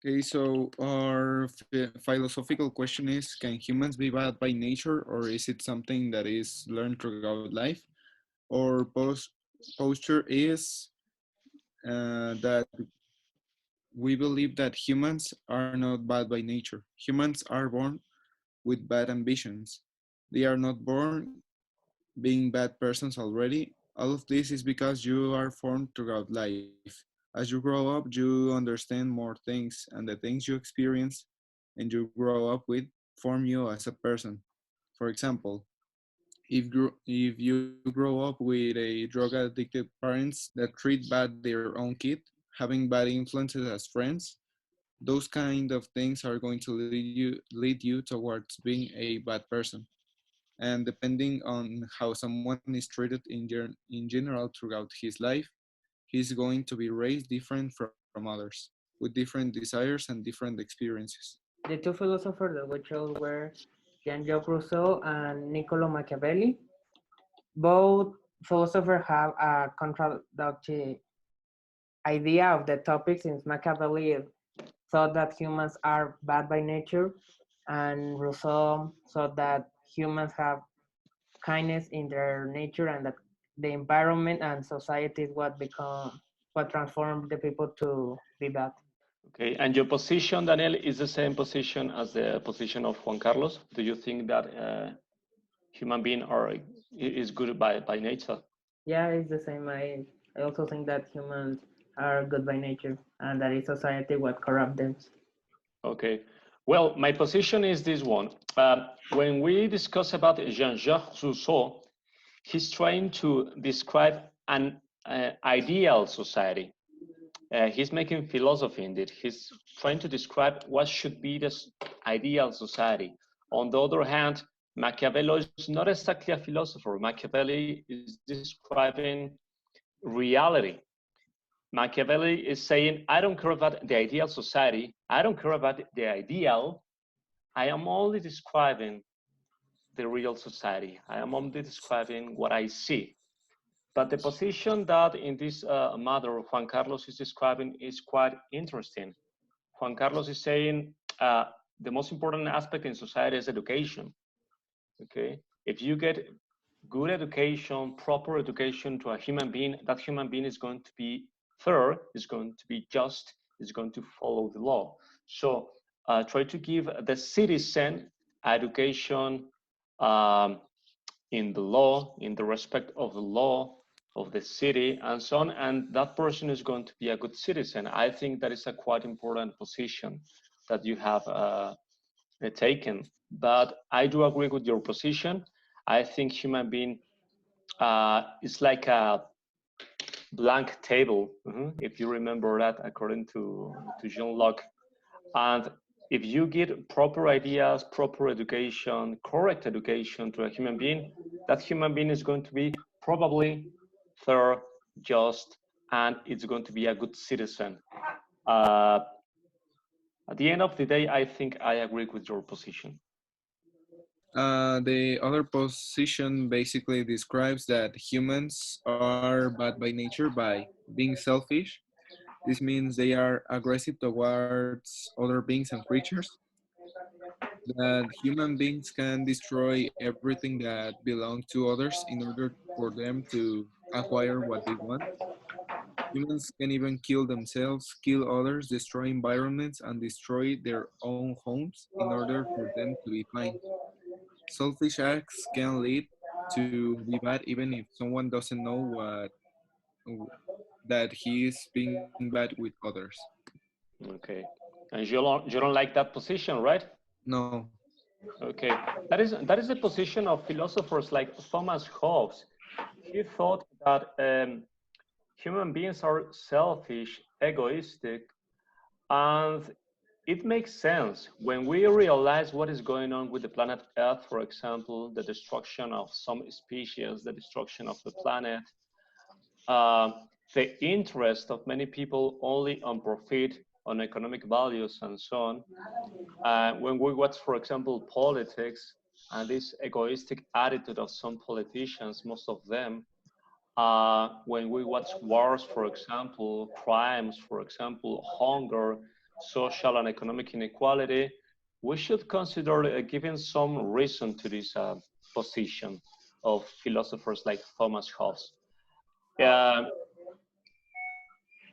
Okay, so our philosophical question is, can humans be bad by nature, or is it something that is learned throughout life? Or posture is that we believe that humans are not bad by nature. Humans are born with bad ambitions. They are not born being bad persons already. All of this is because you are formed throughout life. As you grow up, you understand more things, and the things you experience and you grow up with form you as a person. For example, if you grow up with a drug addicted parents that treat bad their own kid, having bad influences as friends, those kind of things are going to lead you towards being a bad person. And depending on how someone is treated in general throughout his life, he's going to be raised different from others with different desires and different experiences. The two philosophers that we chose were Jean-Jacques Rousseau and Niccolo Machiavelli. Both philosophers have a contradictory idea of the topic, since Machiavelli thought that humans are bad by nature, and Rousseau thought that humans have kindness in their nature, and that the environment and society is what transform the people to be bad. Okay, and your position, Daniel, is the same position as the position of Juan Carlos? Do you think that human being is good by nature? Yeah, it's the same. I also think that humans are good by nature, and that is society what corrupt them. Okay. Well, my position is this one. When we discuss about Jean-Jacques Rousseau, he's trying to describe an ideal society. He's making philosophy indeed. He's trying to describe what should be this ideal society. On the other hand, Machiavelli is not exactly a philosopher. Machiavelli is describing reality. Machiavelli is saying, I don't care about the ideal society. I don't care about the ideal. I am only describing the real society. I am only describing what I see. But the position that in this matter Juan Carlos is describing is quite interesting. Juan Carlos is saying the most important aspect in society is education. Okay, if you get good education, proper education to a human being, that human being is going to be fair, is going to be just, is going to follow the law. So try to give the citizen education um, in the law, in the respect of the law of the city, and so on. And that person is going to be a good citizen. I think that is a quite important position that you have taken. But I do agree with your position. I think human being is like a blank table, if you remember that, according to Jean Locke. And if you give proper ideas, proper education, correct education to a human being, that human being is going to be probably fair, just, and it's going to be a good citizen. Uh, at the end of the day, I think I agree with your position. The other position basically describes that humans are bad by nature by being selfish. This means they are aggressive towards other beings and creatures, that human beings can destroy everything that belongs to others in order for them to acquire what they want. Humans can even kill themselves, kill others, destroy environments, and destroy their own homes in order for them to be fine. Selfish acts can lead to be bad even if someone doesn't know that he is being bad with others. Okay. And you don't like that position, right? No. Okay. That is the position of philosophers like Thomas Hobbes. He thought that human beings are selfish, egoistic, and it makes sense when we realize what is going on with the planet Earth, for example, the destruction of some species, the destruction of the planet, uh, the interest of many people only on profit, on economic values, and so on. When we watch, for example, politics and this egoistic attitude of some politicians, most of them, when we watch wars, for example, crimes, for example, hunger, social and economic inequality, we should consider giving some reason to this position of philosophers like Thomas Hobbes.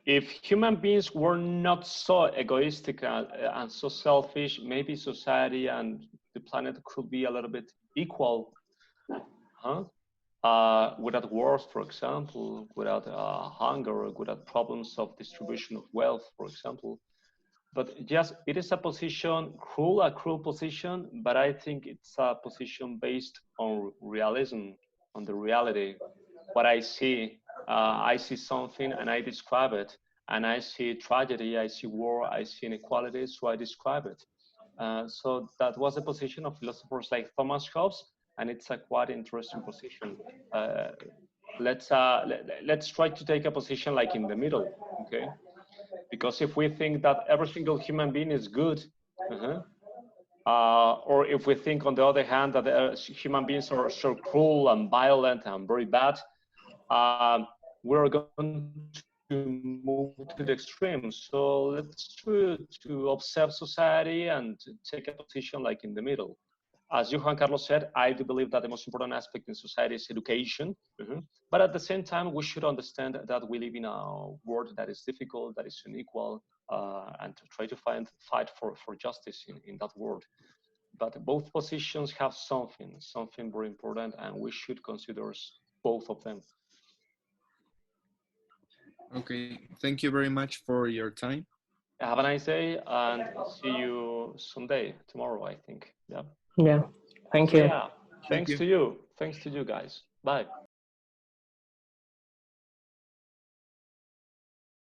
If human beings were not so egoistic and so selfish, maybe society and the planet could be a little bit equal, huh? Without wars, for example, without hunger, without problems of distribution of wealth, for example. But yes, it is a position, a cruel position, but I think it's a position based on realism, on the reality. What I see something and I describe it, and I see tragedy, I see war, I see inequality, so I describe it. So that was a position of philosophers like Thomas Hobbes, and it's a quite interesting position. Let's try to take a position like in the middle, okay? Because if we think that every single human being is good, or if we think on the other hand that human beings are so cruel and violent and very bad, we're going to move to the extreme. So let's try to observe society and to take a position like in the middle. As Juan Carlos said, I do believe that the most important aspect in society is education. But at the same time, we should understand that we live in a world that is difficult, that is unequal, and to try to fight for justice in that world. But both positions have something very important, and we should consider both of them. Okay, thank you very much for your time. Have a nice day, and see you someday, tomorrow, I think. Yeah. Yeah. Thank you. Yeah. Thanks to you. Thanks to you guys. Bye.